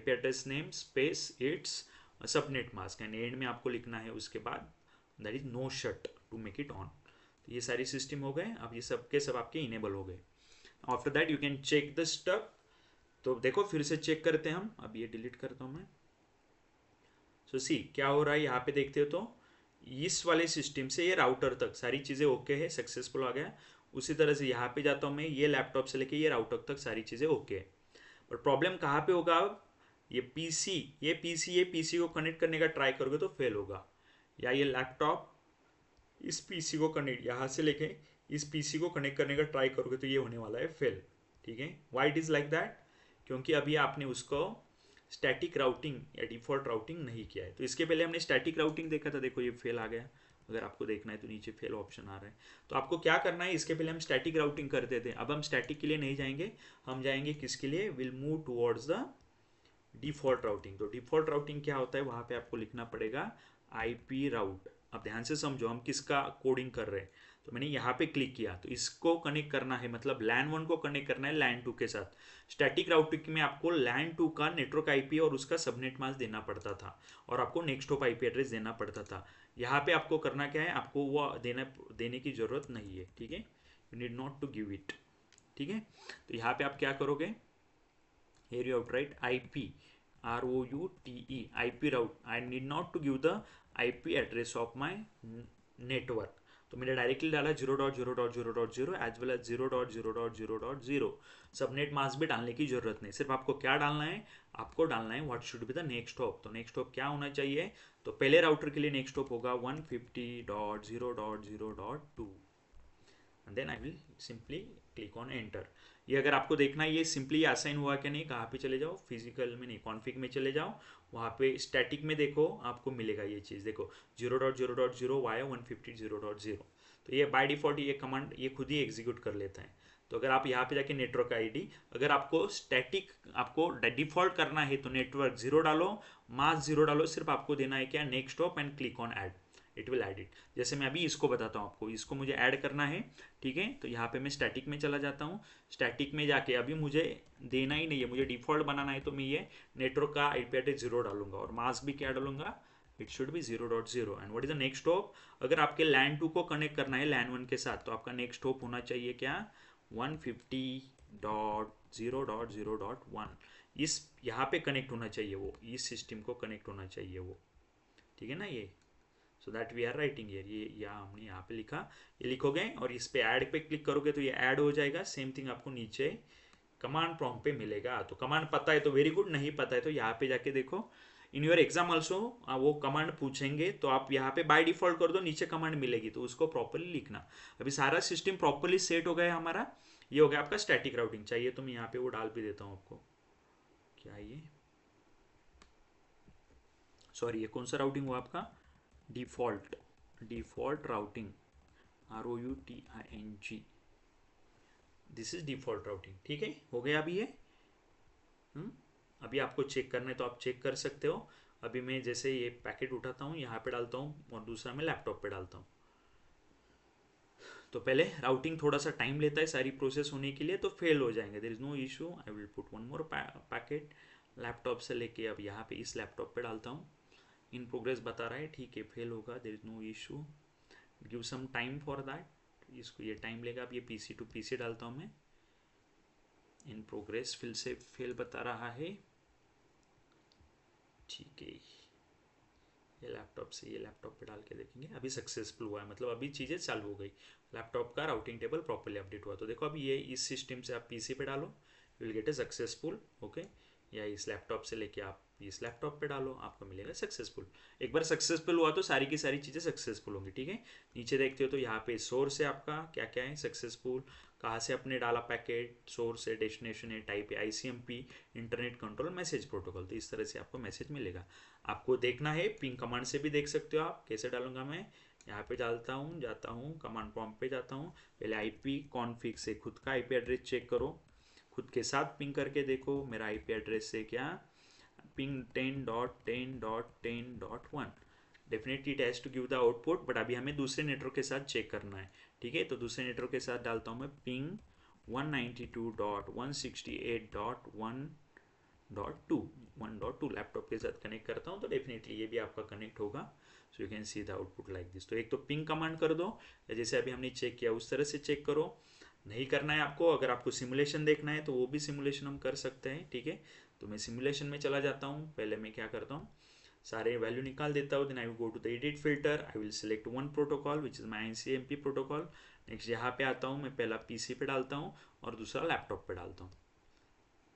Speaker 1: address name space it's subnet mask and and में आपको लिखना है उसके बाद that is no shut to make it on. तो ये सारी सिस्टम हो गए, अब ये सब के सब आपके इनेबल हो गए। After that you can check the stuff. तो देखो फिर से चेक करते हैं हम। अब ये डिलीट करता हूँ मैं। सो सी क्या हो रहा है यहाँ पे देखते हो तो इस वाले सिस्टम से ये राउटर तक सारी चीज़ें ओके है, सक्सेसफुल आ गया। उसी तरह से यहाँ पे जाता हूँ मैं, ये लैपटॉप से लेके ये राउटर तक सारी चीज़ें ओके है। बट प्रॉब्लम कहाँ पे होगा? अब ये पीसी को कनेक्ट करने का ट्राई करोगे तो फेल होगा, या ये लैपटॉप इस पीसी को कनेक्ट यहाँ से लेके इस पीसी को कनेक्ट करने का ट्राई करोगे तो ये होने वाला है फेल। ठीक है, why it is like that? क्योंकि अभी आपने उसको स्टैटिक राउटिंग या डिफॉल्ट राउटिंग नहीं किया है। तो इसके पहले हमने स्टैटिक राउटिंग देखा था, देखो ये फेल आ गया। अगर आपको देखना है तो नीचे फेल ऑप्शन आ रहा है। तो आपको क्या करना है? इसके पहले हम स्टैटिक राउटिंग करते थे, अब हम स्टैटिक के लिए नहीं जाएंगे, हम जाएंगे किसके लिए? Will move towards the default routing. तो डिफॉल्ट राउटिंग क्या होता है? वहाँ पे आपको लिखना पड़ेगा IP राउट। अब ध्यान से समझो हम किसका कोडिंग कर रहे हैं। तो मैंने यहाँ पे क्लिक किया, तो इसको कनेक्ट करना है, मतलब LAN 1 को कनेक्ट करना है LAN 2 के साथ। स्टैटिक राउटिंग में आपको LAN 2 का नेटवर्क IP और उसका सबनेट मास्क देना पड़ता था, और आपको नेक्स्ट हॉप IP एड्रेस देना पड़ता था। यहाँ पे आपको करना क्या है? आपको वो देने की जरूरत नहीं है, ठीक है। You need not to give it, ठीक है। तो यहाँ पे आप क्या करोगे? here you have to write IP ROUTE IP route. I need not to give the IP address of my network. तो मैंने डायरेक्टली डाला 0.0.0.0 as well as 0.0.0.0। Subnet mask भी डालने की जरूरत नहीं, सिर्फ आपको क्या डालना है? आपको डालना है what should be the next hop. तो नेक्स्ट हॉप क्या होना चाहिए? तो पहले राउटर के लिए नेक्स्ट हॉप होगा 150.0.0.2 and then I will simply click on enter. ये अगर आपको देखना है ये सिंपली असाइन हुआ कि नहीं, कहाँ पे चले जाओ? फिजिकल में नहीं, कॉन्फिग में चले जाओ, वहाँ पे स्टैटिक में देखो आपको मिलेगा ये चीज़। देखो 0.0.0 वाया 150.0.0। तो ये बाय डिफॉल्ट ये कमांड ये खुद ही एग्जीक्यूट कर लेता है। तो अगर आप यहाँ पे जाके नेटवर्क ID, अगर आपको स्टैटिक आपको डिफॉल्ट करना है तो नेटवर्क 0 डालो, मास्क 0 डालो, सिर्फ आपको देना है क्या? Next hop and click on add, it will add it. जैसे मैं अभी इसको बताता हूँ आपको, इसको मुझे ऐड करना है, ठीक है। तो यहाँ पे मैं स्टैटिक में चला जाता हूँ। स्टैटिक में जाके अभी मुझे देना ही नहीं है, मुझे डिफॉल्ट बनाना है, तो मैं ये नेटवर्क का IP एड्रेस 0 डालूंगा और मास्क भी क्या डालूंगा? It should be 0.0। And what is the next hop? अगर आपके LAN 2 को कनेक्ट करना है LAN 1 के साथ, तो आपका नेक्स्ट हॉप होना चाहिए क्या? 150.0.0.1। इस यहाँ पे कनेक्ट होना चाहिए, वो इस सिस्टम को कनेक्ट होना चाहिए वो, ठीक है ना। ये so that we are writing here, ये या हमने यहाँ पे लिखा, ये लिखोगे और इस पे ऐड पे क्लिक करोगे तो ये ऐड हो जाएगा। सेम थिंग आपको नीचे कमांड प्रॉम्प्ट पे मिलेगा। तो कमांड पता है तो वेरी गुड, नहीं पता है तो यहाँ पे जाके देखो। इन योर एग्जाम ऑल्सो वो कमांड पूछेंगे तो आप यहाँ पे बाय डिफॉल्ट कर दो, नीचे कमांड मिलेगी तो उसको प्रॉपरली लिखना। अभी सारा सिस्टम प्रॉपरली सेट हो गया हमारा। ये हो गया आपका स्टैटिक राउटिंग। चाहिए तो मैं यहाँ पे वो डाल भी देता हूँ आपको। क्या ये, सॉरी ये कौन सा राउटिंग हुआ आपका? Default routing ROUTING, this is default routing, ठीक है। हो गया अभी ये। अभी आपको चेक करना है तो आप चेक कर सकते हो। अभी मैं जैसे ये पैकेट उठाता हूँ यहाँ पे डालता हूँ और दूसरा मैं लैपटॉप पे डालता हूँ। तो पहले राउटिंग थोड़ा सा टाइम लेता है सारी प्रोसेस होने के लिए, तो फेल हो जाएंगे, there is no issue. I will put one more packet laptop से लेके अब यहाँ पे इस लैपटॉप पे डालता हूँ। इन प्रोग्रेस बता रहा है, ठीक है, फेल होगा, there is no issue, give some time for that. इसको ये टाइम लेगा। अब ये PC टू PC डालता हूँ मैं। इन प्रोग्रेस फिर से फेल बता रहा है, ठीक है। ये लैपटॉप से ये लैपटॉप पे डाल के देखेंगे, अभी सक्सेसफुल हुआ है, मतलब अभी चीज़ें चालू हो गई, लैपटॉप का राउटिंग टेबल प्रॉपर्ली अपडेट हुआ। तो देखो अभी ये इस सिस्टम से आप पीसी पे डालो, you will get A successful, okay, या इस लैपटॉप से लेके आप इस लैपटॉप पे डालो, आपको मिलेगा सक्सेसफुल। एक बार सक्सेसफुल हुआ तो सारी की सारी चीज़ें सक्सेसफुल होंगी, ठीक है। नीचे देखते हो तो यहाँ पे सोर्स है आपका, क्या क्या है सक्सेसफुल, कहाँ से आपने डाला पैकेट, सोर्स है, डेस्टिनेशन है, टाइप है ICMP, internet control, message protocol. तो इस तरह से आपको मैसेज मिलेगा। आपको देखना है पिंग कमांड से भी देख सकते हो आप। कैसे डालूंगा मैं, यहाँ पे डालता हूँ, जाता हूँ कमांड प्रॉम्प्ट पे जाता हूँ, पहले IP कॉन्फिग से खुद का IP एड्रेस चेक करो, खुद के साथ पिंग करके देखो मेरा IP एड्रेस से क्या, ping 10.10.10.1, definitely it has to give the output, but अभी हमें दूसरे नेटवर्क के साथ चेक करना है, ठीक है। तो दूसरे नेटवर्क के साथ डालता हूँ मैं पिंग 192.168.1.2 लैपटॉप के साथ कनेक्ट करता हूँ, तो डेफिनेटली ये भी आपका कनेक्ट होगा। So you can see the output like this. तो एक तो पिंग कमांड कर दो, या जैसे अभी हमने चेक किया उस तरह से चेक करो। नहीं करना है आपको, अगर आपको सिमुलेशन देखना है तो वो भी सिमुलेशन हम कर सकते हैं, ठीक है। तो मैं सिमुलेशन में चला जाता हूँ, पहले मैं क्या करता हूँ, सारे वैल्यू निकाल देता हूँ, then I will go to the edit filter, I will select one protocol which is my ICMP protocol. Next यहाँ पे आता हूँ, मैं पहला PC पे डालता हूँ और दूसरा लैपटॉप पे डालता हूँ।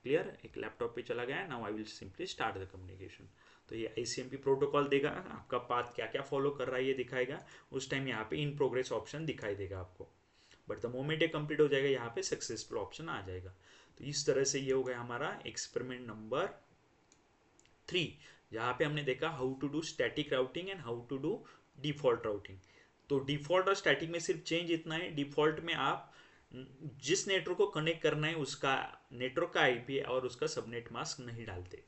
Speaker 1: क्लियर, एक लैपटॉप पे चला गया, now I will simply start the communication. तो ये ICMP प्रोटोकॉल देगा, आपका पाथ क्या क्या फॉलो कर रहा है ये दिखाएगा। उस टाइम यहाँ पे इन प्रोग्रेस ऑप्शन दिखाई देगा आपको, बट द मोमेंट ये कंप्लीट हो जाएगा यहाँ पे सक्सेसफुल ऑप्शन आ जाएगा। तो इस तरह से ये हो गया हमारा एक्सपेरिमेंट नंबर 3, जहाँ पे हमने देखा how to do static routing and how to do default routing. तो डिफॉल्ट और स्टैटिक में सिर्फ चेंज इतना है, डिफॉल्ट में आप जिस नेटवर्क को कनेक्ट करना है उसका नेटवर्क का IP और उसका सबनेट मास्क नहीं डालते,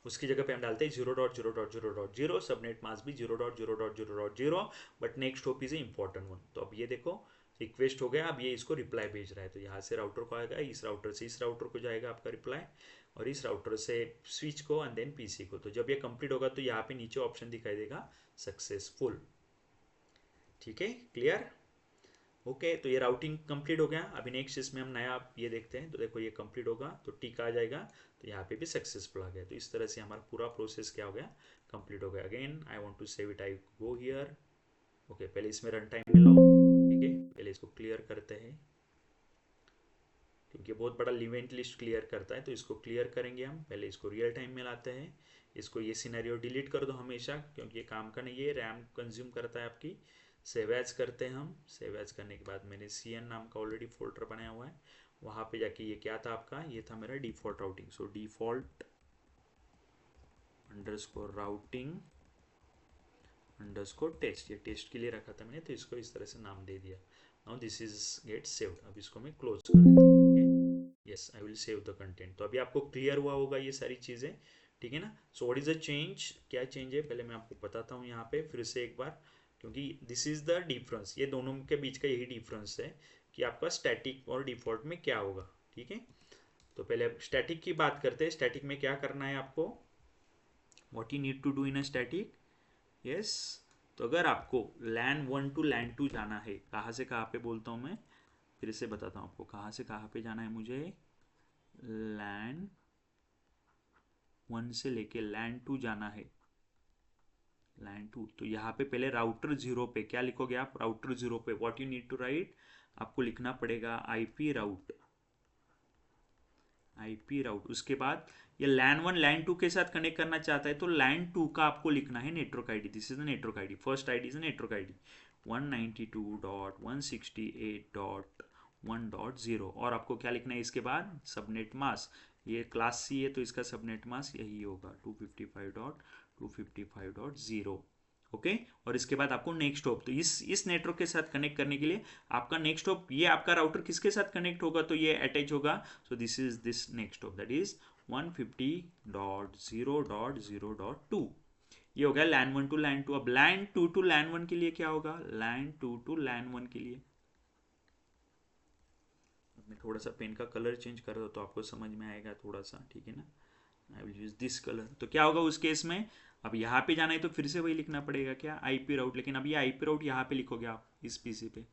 Speaker 1: उसकी जगह पे हम डालते हैं 0.0.0.0, सबनेट मास्क भी 0.0.0.0, but next hop is important one. तो अब ये देखो रिक्वेस्ट हो गया, अब ये इसको रिप्लाई भेज रहा है, तो यहाँ से राउटर को आएगा, इस राउटर से इस राउटर को जाएगा आपका रिप्लाई, और इस राउटर से स्विच को एंड देन PC को। तो जब ये कंप्लीट होगा तो यहाँ पे नीचे ऑप्शन दिखाई देगा सक्सेसफुल, ठीक है, क्लियर, ओके। तो ये राउटिंग कंप्लीट हो गया। अभी नेक्स्ट इसमें हम नया ये देखते हैं, तो देखो ये कंप्लीट होगा तो टिक आ जाएगा, तो यहाँ पे भी सक्सेसफुल आ गया। तो इस तरह से हमारा पूरा प्रोसेस क्या हो गया, कंप्लीट हो गया। Again I want to save it, I go here, okay, पहले इसमें रन टाइम में लाओ, ठीक है, पहले इसको क्लियर करते हैं क्योंकि बहुत बड़ा इवेंट लिस्ट क्लियर करता है, तो इसको क्लियर करेंगे हम। पहले इसको रियल टाइम में लाते हैं, इसको ये सिनेरियो डिलीट कर दो हमेशा, क्योंकि ये काम का नहीं है, रैम कंज्यूम करता है आपकी। सेव एज करते हैं हम, सेव एज करने के बाद मैंने CN नाम का ऑलरेडी फोल्डर बनाया हुआ है, वहाँ पे जाके ये क्या था आपका, ये था मेरा default routing. So default underscore routing underscore test, ये टेस्ट के लिए रखा था मैंने, तो इसको इस तरह से नाम दे दिया। Now this is get saved, अब इसको मैं क्लोज कर देता हूँ, yes I will save the content. तो अभी आपको क्लियर हुआ होगा ये सारी चीज़ें, ठीक है ना। So what is the change, क्या चेंज है पहले मैं आपको बताता हूँ यहाँ पे फिर से एक बार, क्योंकि दिस इज द डिफरेंस, ये दोनों के बीच का यही डिफरेंस है कि आपका स्टैटिक और डिफॉल्ट में क्या होगा, ठीक है। तो पहले स्टैटिक की बात करते हैं, स्टैटिक में क्या करना है आपको, what you need to do in a static, yes. तो अगर आपको LAN 1 टू LAN 2 जाना है, कहाँ से कहाँ पे बोलता हूँ मैं, फिर से बताता हूँ आपको कहाँ से कहाँ पे जाना है मुझे, LAN 1 से लेके LAN 2 जाना है, LAN 2। तो यहाँ पे पहले राउटर 0 पे क्या लिखोगे आप, राउटर 0 पे what you need to write, आपको लिखना पड़ेगा IP राउट, IP राउट। उसके बाद ये LAN 1 LAN 2 के साथ कनेक्ट करना चाहता है तो LAN 2 का आपको लिखना है network ID, this is the network ID, first ID is network ID 192.168.1.0, और आपको क्या लिखना है इसके बाद, सबनेट मास्क, ये क्लास C है तो इसका सबनेट मास्क यही होगा 255.255.0, ओके। और इसके बाद आपको नेक्स्ट हॉप, तो इस नेटवर्क के साथ कनेक्ट करने के लिए आपका नेक्स्ट हॉप, ये आपका राउटर किसके साथ कनेक्ट होगा, तो ये अटैच होगा, so this is this next hop, that is 150.0.0.2, ये हो गया LAN 1 टू LAN 2। अब LAN 2 टू LAN 1 के लिए क्या होगा, LAN 2 टू LAN 1 के लिए, अब मैं थोड़ा सा पेन का कलर चेंज कर रहा हूँ तो आपको समझ में आएगा थोड़ा सा, ठीक है ना। I will use this colour. तो क्या होगा उस केस में, अब यहाँ पे जाना है तो फिर से वही लिखना पड़ेगा क्या, IP राउट, लेकिन अब ये IP राउट यहाँ पे लिखोगे आप इस PC पे,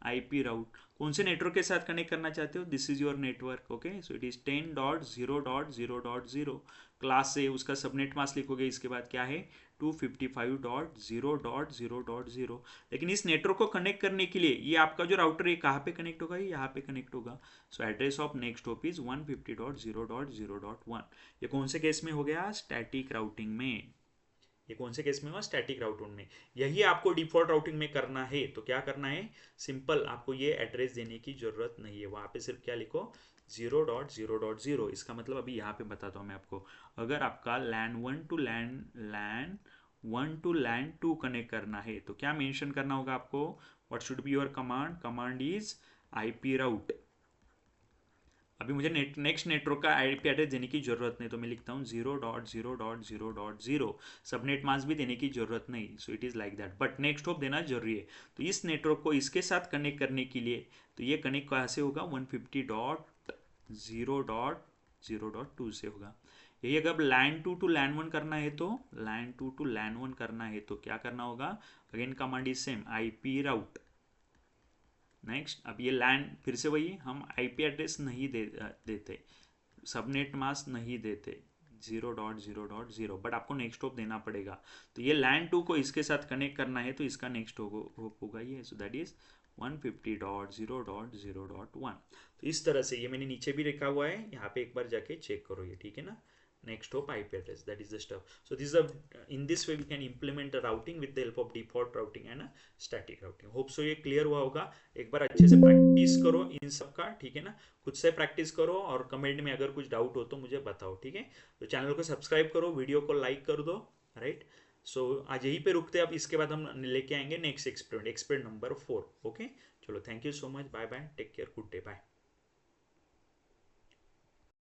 Speaker 1: IP राउट, कौन से नेटवर्क के साथ कनेक्ट करना चाहते हो, this is your network, okay. So it is 10.0.0.0 class से उसका सबनेट मास्क लिखोगे, इसके बाद क्या है 255.0.0.0। लेकिन इस नेटवर्क को कनेक्ट करने के लिए ये आपका जो राउटर है कहाँ पे कनेक्ट होगा, ये यहाँ पे कनेक्ट होगा। So address of next hop is 150.0.0.1। ये कौन से केस में हो गया, स्टैटिक राउटिंग में। ये कौन से केस में हुआ, स्टैटिक राउटिंग में। यही आपको डिफॉल्ट राउटिंग में करना है, तो क्या करना है, सिंपल आपको ये एड्रेस देने की जरूरत नहीं है, वहाँ पे सिर्फ क्या लिखो 0.0.0। इसका मतलब अभी यहाँ पे बताता हूँ मैं आपको, अगर आपका LAN 1 टू LAN 2 कनेक्ट करना है तो क्या मेंशन करना होगा आपको, what should be your command, command is IP राउट। अभी मुझे नेक्स्ट नेटवर्क का IP एड्रेस देने की जरूरत नहीं, तो मैं लिखता हूँ 0.0.0.0। सबनेट मास्क भी देने की जरूरत नहीं, so it is like that, but next hop देना जरूरी है। तो इस नेटवर्क को इसके साथ कनेक्ट करने के लिए, तो ये कनेक्ट कहाँ से होगा, 150.0.0.2 से होगा। यही अगर LAN 2 टू LAN 1 करना है तो LAN 2 टू LAN 1 करना है तो क्या करना होगा, again command is same, IP route. Next, अब ये LAN फिर से वही, हम IP एड्रेस नहीं देते, सबनेट मास्क नहीं देते 0.0.0, बट आपको नेक्स्ट हॉप देना पड़ेगा। तो ये LAN 2 को इसके साथ कनेक्ट करना है तो इसका नेक्स्ट हॉप होगा ये, सो दैट इज 150.0.0.1। तो इस तरह से ये मैंने नीचे भी लिखा हुआ है, यहाँ पे एक बार जाके चेक करो ये, ठीक है ना। next hop IP address, that is the stuff. So this is a, in this way we can implement a routing with the help of default routing and a static routing. hope so ये clear हुआ होगा। एक बार अच्छे से practice करो इन सब का, ठीक है ना, खुद से प्रैक्टिस करो और कमेंट में अगर कुछ डाउट हो तो मुझे बताओ, ठीक है। तो चैनल को सब्सक्राइब करो, वीडियो को लाइक कर दो, राइट। सो आज यहीं पे रुकते हैं, अब इसके बाद हम लेके आएंगे नेक्स्ट एक्सपेरिमेंट नंबर 4, ओके। चलो, thank you so much, bye bye, take care, good day, bye.